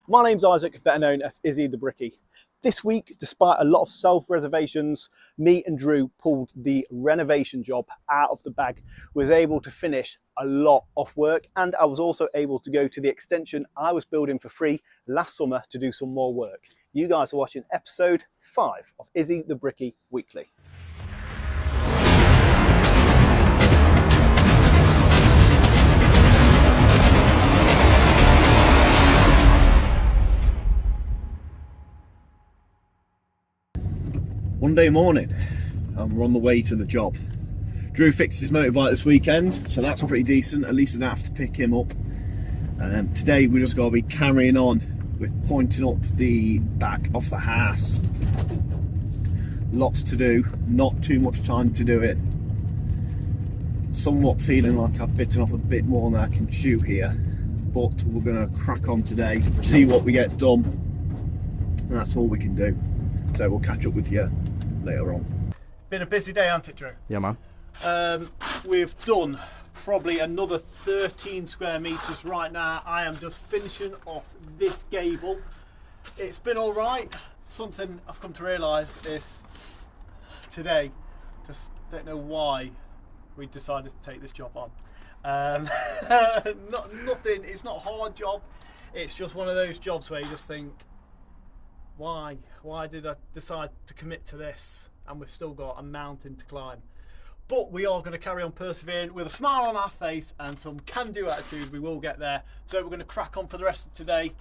My name's Isaac, better known as IzzyTheBricky. This week, despite a lot of self-reservations, me and Drew pulled the renovation job out of the bag. We was able to finish a lot of work, and I was also able to go to the extension I was building for free last summer to do some more work. You guys are watching episode 5 of IzzyTheBricky Weekly. Monday morning, and we're on the way to the job. Drew fixed his motorbike this weekend, so that's pretty decent. At least I don't have to pick him up. Today we just got to be carrying on with pointing up the back of the house. Lots to do, not too much time to do it. Somewhat feeling like I've bitten off a bit more than I can chew here, but we're going to crack on today, see what we get done, and that's all we can do. So we'll catch up with you later on. Been a busy day, hasn't it, Drew? Yeah, man. We've done probably another 13 square metres right now. I am just finishing off this gable. It's been all right. Something I've come to realise is today, just don't know why we decided to take this job on. Nothing, it's not a hard job. It's just one of those jobs where you just think, why did I decide to commit to this? And we've still got a mountain to climb. But we are going to carry on persevering with a smile on our face and some can-do attitude. We will get there. So we're going to crack on for the rest of today,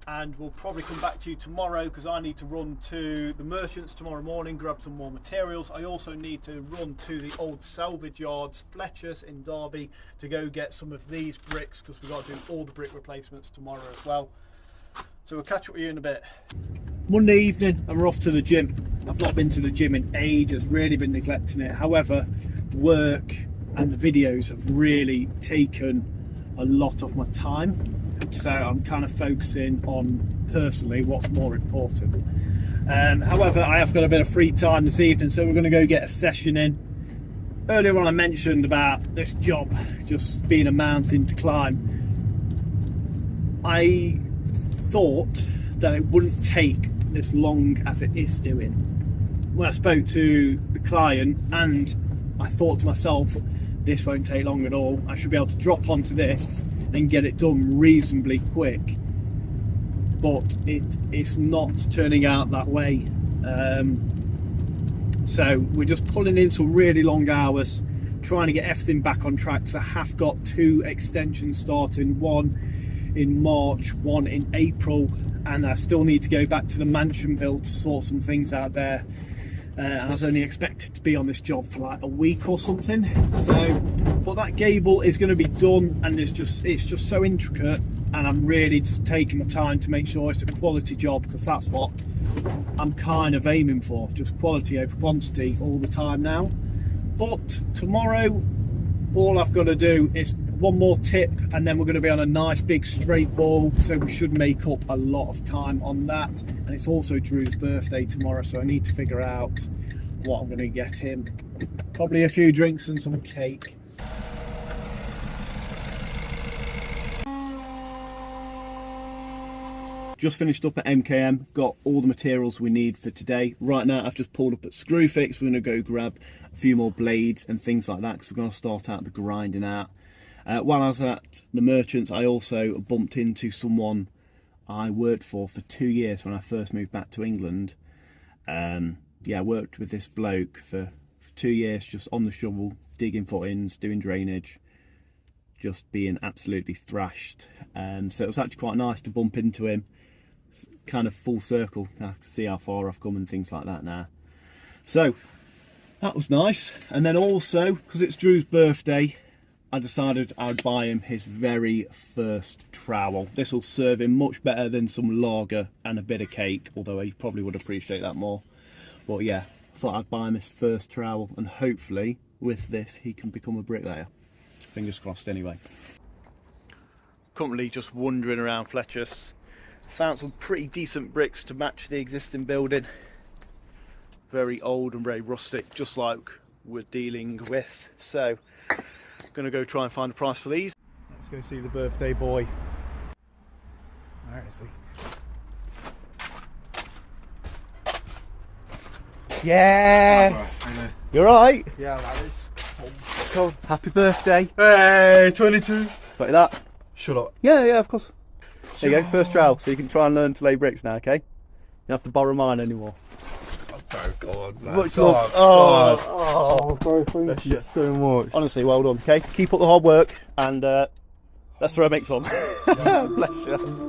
and we'll probably come back to you tomorrow because I need to run to the merchants tomorrow morning, grab some more materials. I also need to run to the old salvage yards, Fletcher's in Derby, to go get some of these bricks because we've got to do all the brick replacements tomorrow as well. So we'll catch up with you in a bit. Monday evening and we're off to the gym. I've not been to the gym in ages, really been neglecting it. However, work and the videos have really taken a lot of my time. So I'm kind of focusing on personally what's more important. However, I have got a bit of free time this evening, so we're going to go get a session in. Earlier on I mentioned about this job just being a mountain to climb. I thought that it wouldn't take this long as it is doing. When I spoke to the client, and I thought to myself, this won't take long at all. I should be able to drop onto this and get it done reasonably quick. But it's not turning out that way. So we're just pulling in some really long hours, trying to get everything back on track. So I have got 2 extensions starting, one in March, one in April, and I still need to go back to the mansion build to sort some things out there. I was only expected to be on this job for like a week or something. So, but that gable is going to be done, and it's just so intricate, and I'm really just taking my time to make sure it's a quality job, because that's what I'm kind of aiming for, just quality over quantity all the time now. But tomorrow, all I've got to do is one more tip, and then we're going to be on a nice big straight ball, so we should make up a lot of time on that. And it's also Drew's birthday tomorrow, so I need to figure out what I'm going to get him. Probably a few drinks and some cake. Just finished up at MKM, got all the materials we need for today. Right now I've just pulled up at Screwfix. We're going to go grab a few more blades and things like that because we're going to start out the grinding out. While I was at the merchants, I also bumped into someone I worked for 2 years when I first moved back to England. Yeah, I worked with this bloke for 2 years, just on the shovel, digging footings, doing drainage, just being absolutely thrashed. So it was actually quite nice to bump into him, kind of full circle. I have to see how far I've come and things like that now. So that was nice. And then also, because it's Drew's birthday, I decided I'd buy him his very first trowel. This will serve him much better than some lager and a bit of cake, although he probably would appreciate that more. But yeah, I thought I'd buy him his first trowel, and hopefully with this he can become a bricklayer. Fingers crossed anyway. Currently just wandering around Fletcher's. Found some pretty decent bricks to match the existing building. Very old and very rustic, just like we're dealing with. So gonna go try and find a price for these. Let's go see the birthday boy. Where is he? Yeah. You're right. Yeah, that is. Cool. Happy birthday. Hey, 22. Got you that? Shut up. Yeah, of course. There you go, first trial, so you can try and learn to lay bricks now, okay? You don't have to borrow mine anymore. Oh, God, man. Much love. Bro, thank you so much. Honestly, well done, okay? Keep up the hard work, and let's throw a mix on. Bless you.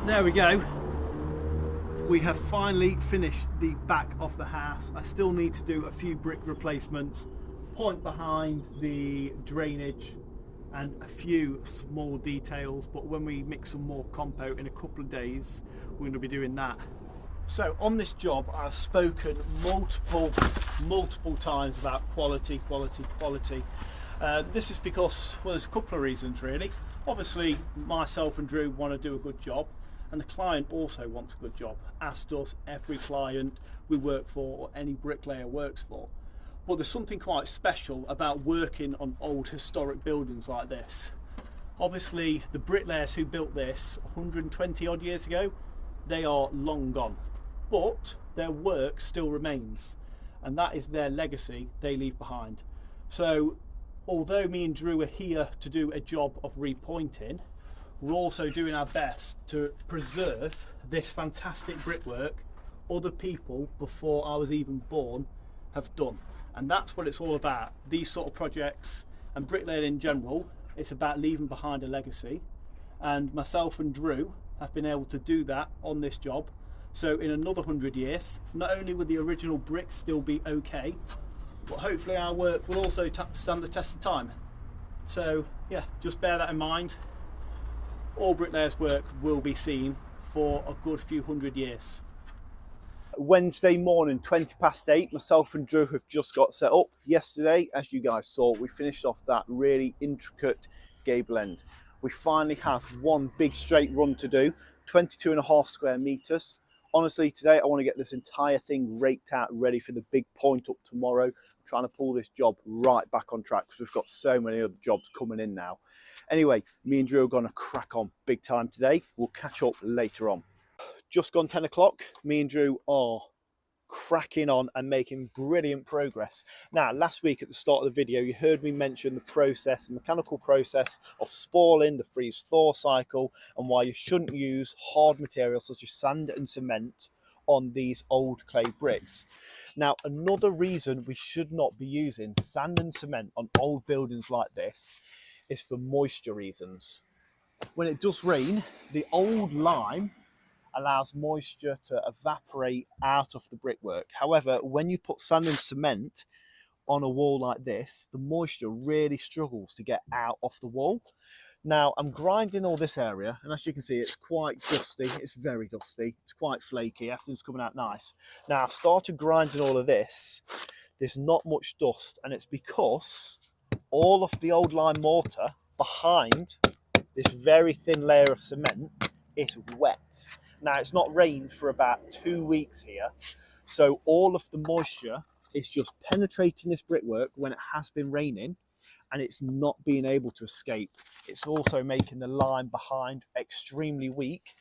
There we go. We have finally finished the back of the house. I still need to do a few brick replacements, point behind the drainage and a few small details, but when we mix some more compote in a couple of days, we're going to be doing that. So on this job, I've spoken multiple times about quality. This is because, well, there's a couple of reasons really. Obviously, myself and Drew want to do a good job, and the client also wants a good job, as does every client we work for or any bricklayer works for. But there's something quite special about working on old historic buildings like this. Obviously, the bricklayers who built this 120 odd years ago, they are long gone, but their work still remains, and that is their legacy they leave behind. So although me and Drew are here to do a job of repointing, we're also doing our best to preserve this fantastic brickwork other people before I was even born have done. And that's what it's all about. These sort of projects and bricklaying in general, it's about leaving behind a legacy. And myself and Drew have been able to do that on this job. So in another 100 years, not only will the original bricks still be okay, but hopefully our work will also stand the test of time. So yeah, just bear that in mind. All bricklayers' work will be seen for a good few 100 years. Wednesday morning, 8:20, myself and Drew have just got set up. Yesterday, as you guys saw, we finished off that really intricate gable end. We finally have one big straight run to do, 22.5 square meters. Honestly, today I want to get this entire thing raked out, ready for the big point up tomorrow. I'm trying to pull this job right back on track because we've got so many other jobs coming in now. Anyway, me and Drew are going to crack on big time today. We'll catch up later on. Just gone 10 o'clock. Me and Drew are cracking on and making brilliant progress. Now, last week at the start of the video, you heard me mention the process, the mechanical process of spalling, the freeze-thaw cycle, and why you shouldn't use hard materials such as sand and cement on these old clay bricks. Now, another reason we should not be using sand and cement on old buildings like this is for moisture reasons. When it does rain, the old lime allows moisture to evaporate out of the brickwork. However, when you put sand and cement on a wall like this, the moisture really struggles to get out of the wall. Now, I'm grinding all this area, and as you can see, it's quite dusty. It's very dusty. It's quite flaky. Everything's coming out nice. Now, I've started grinding all of this. There's not much dust, and it's because all of the old lime mortar behind this very thin layer of cement it's wet. Now, it's not rained for about 2 weeks here, so all of the moisture is just penetrating this brickwork when it has been raining, and it's not being able to escape. It's also making the lime behind extremely weak,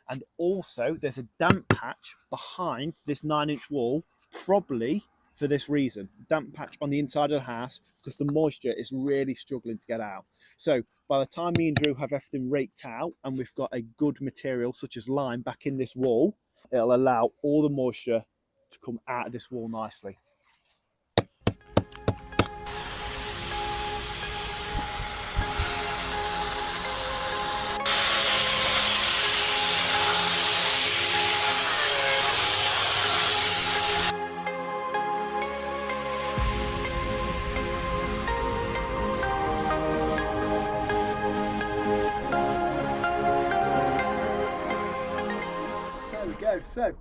and also there's a damp patch behind this 9-inch wall, probably for this reason. Damp patch on the inside of the house because the moisture is really struggling to get out. So by the time me and Drew have everything raked out and we've got a good material such as lime back in this wall, it'll allow all the moisture to come out of this wall nicely. So,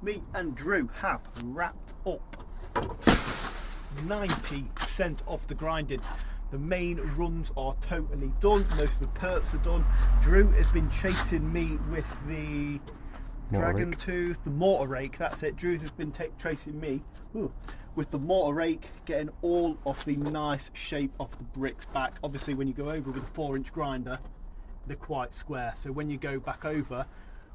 me and Drew have wrapped up 90% of the grinding. The main runs are totally done. Most of the perps are done. Drew has been chasing me with the dragon tooth, the mortar rake. That's it. Drew has been chasing me with the mortar rake, getting all of the nice shape of the bricks back. Obviously, when you go over with a 4-inch grinder, they're quite square. So when you go back over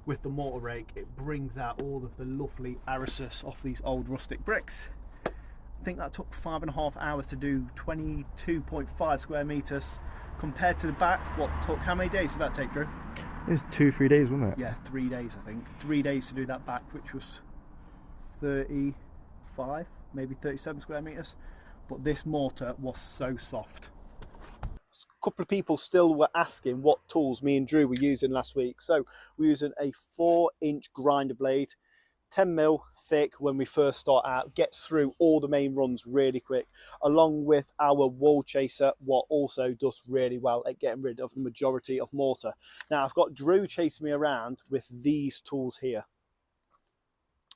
with the mortar rake, it brings out all of the lovely arisus off these old rustic bricks. I think that took 5.5 hours to do 22.5 square meters. Compared to the back, what took, how many days did that take, Drew? It was 2-3 days, wasn't it? Yeah, 3 days, I think. 3 days to do that back, which was 35, maybe 37 square meters. But this mortar was so soft. A couple of people still were asking what tools me and Drew were using last week. So we're using a 4-inch grinder blade, 10mm thick when we first start out, gets through all the main runs really quick, along with our wall chaser, what also does really well at getting rid of the majority of mortar. Now I've got Drew chasing me around with these tools here.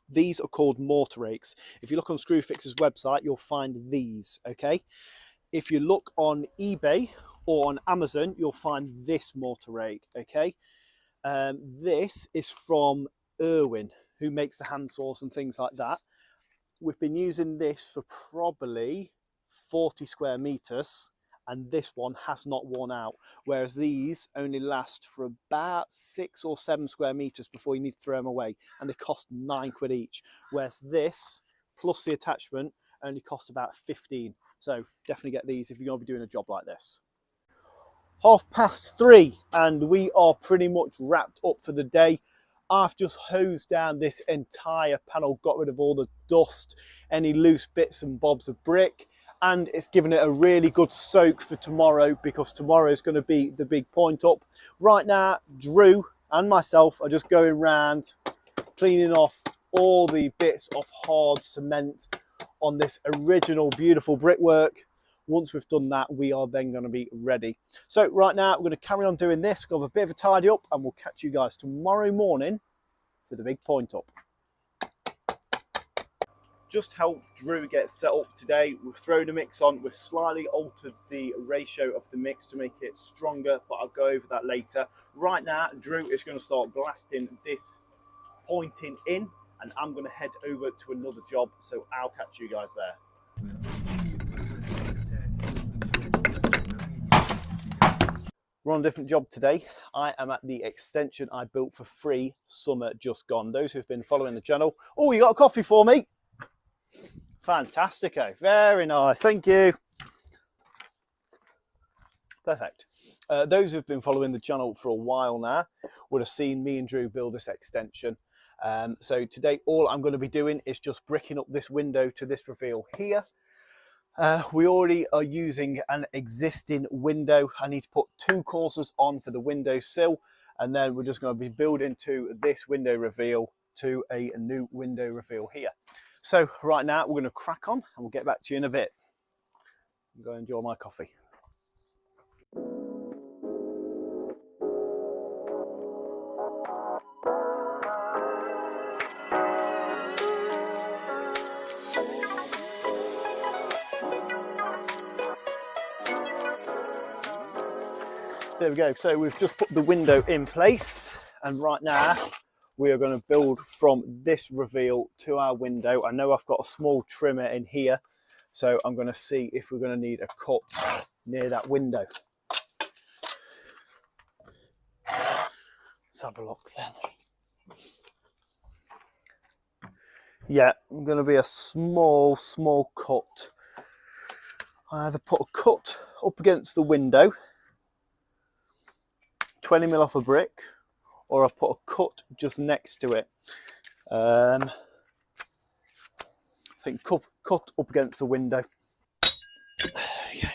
These are called mortar rakes. If you look on Screwfix's website, you'll find these, okay? If you look on eBay or on Amazon, you'll find this mortar rake, okay? This is from Irwin, who makes the hand saws and things like that. We've been using this for probably 40 square meters, and this one has not worn out, whereas these only last for about 6 or 7 square meters before you need to throw them away, and they cost £9 each, whereas this, plus the attachment, only cost about 15. So definitely get these if you're going to be doing a job like this. 3:30 and we are pretty much wrapped up for the day. I've just hosed down this entire panel, got rid of all the dust, any loose bits and bobs of brick, and it's given it a really good soak for tomorrow, because tomorrow is going to be the big point up. Right now, Drew and myself are just going around cleaning off all the bits of hard cement on this original beautiful brickwork. Once we've done that, we are then going to be ready. So right now, we're going to carry on doing this, go have a bit of a tidy up, and we'll catch you guys tomorrow morning for the big point up. Just helped Drew get set up today. We've thrown the mix on. We've slightly altered the ratio of the mix to make it stronger, but I'll go over that later. Right now, Drew is going to start blasting this pointing in, and I'm going to head over to another job, so I'll catch you guys there. We're on a different job today. I am at the extension I built for free summer just gone. Those who've been following the channel. Oh, you got a coffee for me? Fantastico. Very nice. Thank you. Perfect. Those who've been following the channel for a while now would have seen me and Drew build this extension. So today, all I'm going to be doing is just bricking up this window to this reveal here. We already are using an existing window. I need to put 2 courses on for the window sill, and then we're just going to be building to this window reveal to a new window reveal here. So right now we're going to crack on, and we'll get back to you in a bit. I'm going to enjoy my coffee. There we go. So we've just put the window in place, And right now we are going to build from this reveal to our window. I know I've got a small trimmer in here, so I'm going to see if we're going to need a cut near that window. Let's have a look then. Yeah, I'm going to be a small cut. I either put a cut up against the window, 20mm off a brick, or I put a cut just next to it. I think cut up against the window. Okay.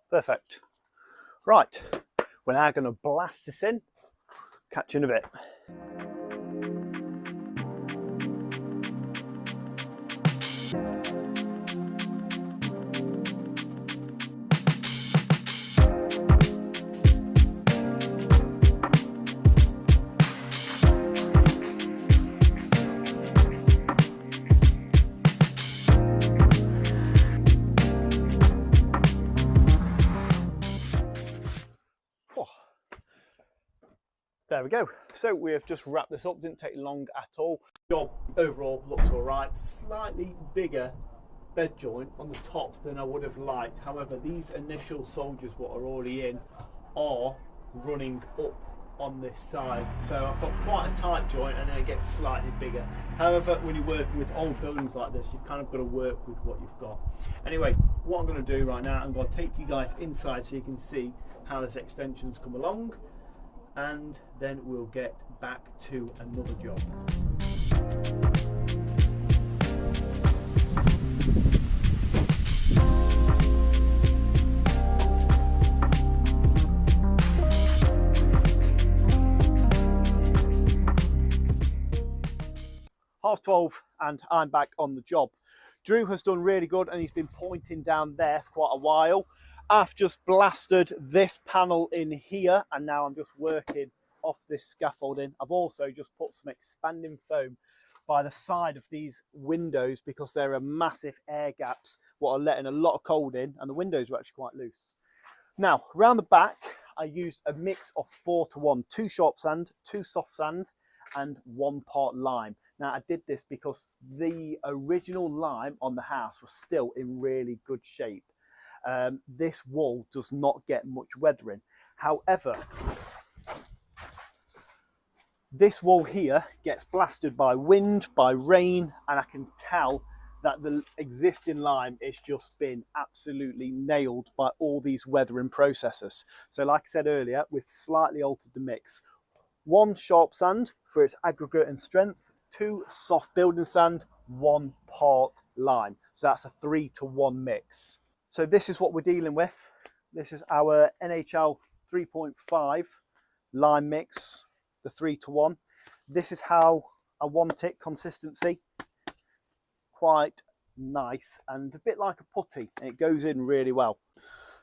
Perfect. Right, we're now going to blast this in. Catch you in a bit. There we go. So we have just wrapped this up. Didn't take long at all. Job overall looks all right. Slightly bigger bed joint on the top than I would have liked. However, these initial soldiers what are already in are running up on this side. So I've got quite a tight joint and then it gets slightly bigger. However, when you're working with old buildings like this, you've kind of got to work with what you've got. Anyway, what I'm going to do right now, I'm going to take you guys inside so you can see how this extension's come along, and then we'll get back to another job. 12:30 and I'm back on the job. Drew has done really good and he's been pointing down there for quite a while. I've just blasted this panel in here and now I'm just working off this scaffolding. I've also just put some expanding foam by the side of these windows because there are massive air gaps what are letting a lot of cold in, and the windows are actually quite loose. Now round the back I used a mix of 4:1, 2 sharp sand, 2 soft sand and 1 part lime. Now I did this because the original lime on the house was still in really good shape. This wall does not get much weathering. However, this wall here gets blasted by wind, by rain, and I can tell that the existing lime has just been absolutely nailed by all these weathering processes. So like I said earlier, we've slightly altered the mix. 1 sharp sand for its aggregate and strength, 2 soft building sand, 1 part lime. So that's a 3:1 mix. So this is what we're dealing with. This is our NHL 3.5 lime mix, the 3:1. This is how I want it, consistency. Quite nice and a bit like a putty, and it goes in really well.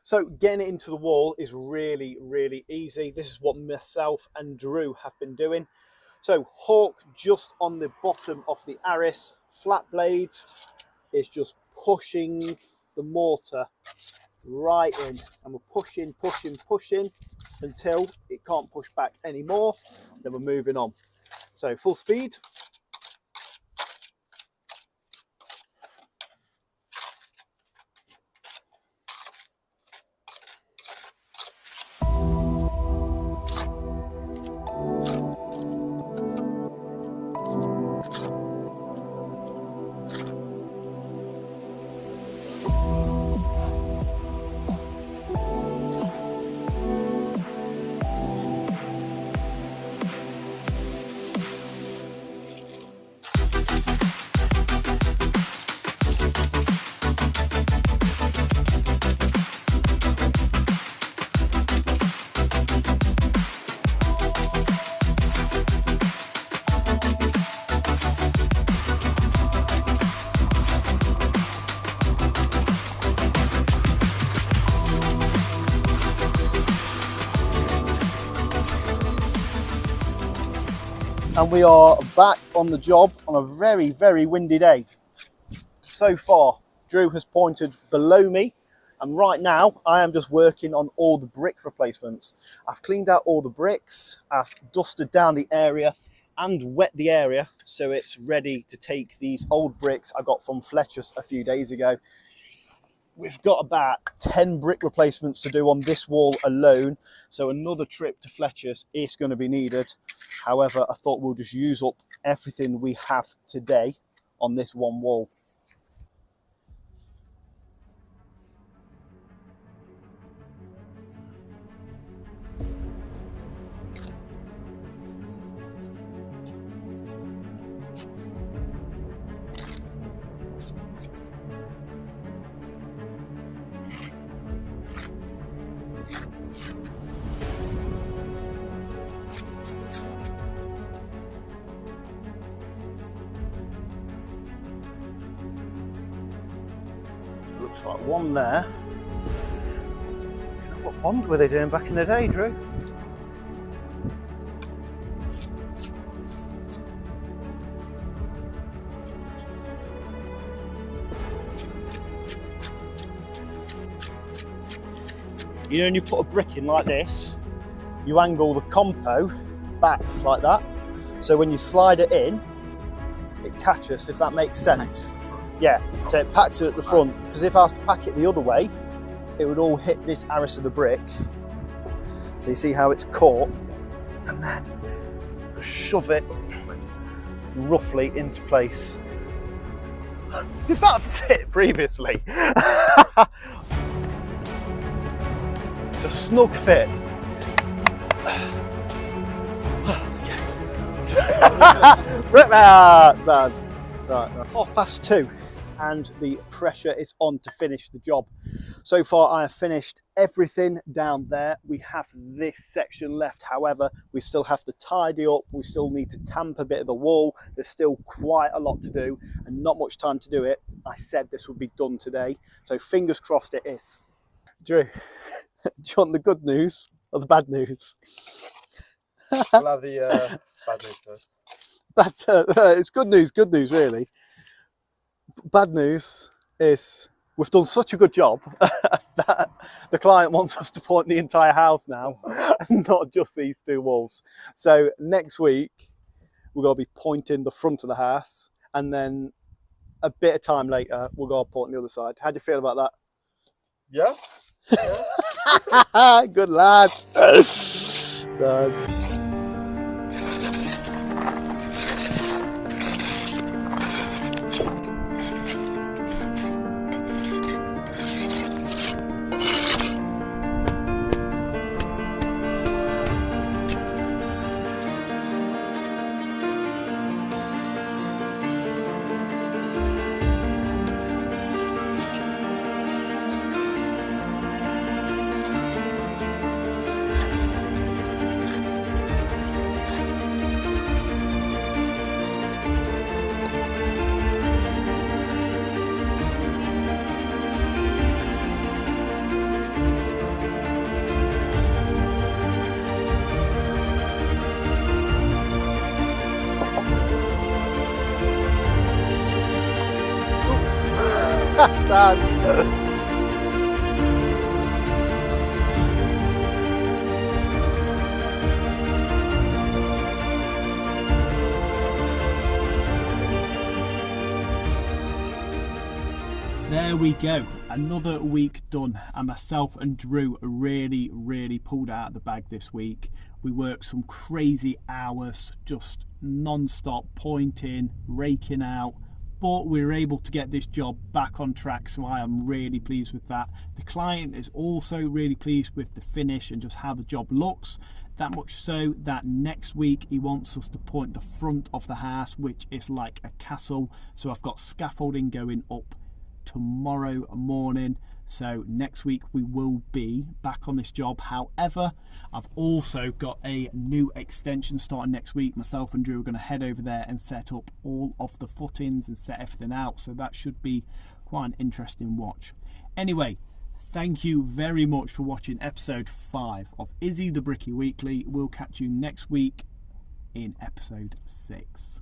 So getting it into the wall is really, really easy. This is what myself and Drew have been doing. So Hawk just on the bottom of the Aris, flat blade is just pushing the mortar right in, and we're pushing until it can't push back anymore. Then we're moving on. So full speed. and we are back on the job on a very, very windy day. So far, Drew has pointed below me, and right now I am just working on all the brick replacements. I've cleaned out all the bricks, I've dusted down the area and wet the area so it's ready to take these old bricks I got from Fletcher's a few days ago. We've got about 10 brick replacements to do on this wall alone, so another trip to Fletcher's is going to be needed. However, I thought we'll just use up everything we have today on this one wall. Looks like one there. What bond were they doing back in the day, Drew? You know, when you put a brick in like this, you angle the compo back like that. So when you slide it in, it catches, if that makes sense. Yeah, so it packs it at the front, because if I was to pack it the other way, it would all hit this arris of the brick. So you see how it's caught, and then shove it roughly into place. Did that fit previously? It's a snug fit. Right, 2:30, and the pressure is on to finish the job. So far I have finished everything down there. We have this section left, however we still have to tidy up, we still need to tamp a bit of the wall. There's still quite a lot to do and not much time to do it. I said this would be done today, so fingers crossed it is. Drew, do you want the good news or the bad news? I'll have the bad news first. It's good news really. Bad news is we've done such a good job that the client wants us to paint the entire house now, and not just these two walls. So next week we're going to be pointing the front of the house, and then a bit of time later we'll go paint the other side. How do you feel about that? Yeah. Good lad. There we go, another week done, and myself and Drew really pulled out of the bag this week. We worked some crazy hours, just non-stop pointing, raking out, but we were able to get this job back on track, so I am really pleased with that. The client is also really pleased with the finish and just how the job looks, that much so that next week he wants us to point the front of the house, which is like a castle. So I've got scaffolding going up tomorrow morning, so next week we will be back on this job. However, I've also got a new extension starting next week. Myself and Drew are going to head over there and set up all of the footings and set everything out, so that should be quite an interesting watch. Anyway, thank you very much for watching episode 5 of Izzy the Bricky Weekly. We'll catch you next week. in episode 6.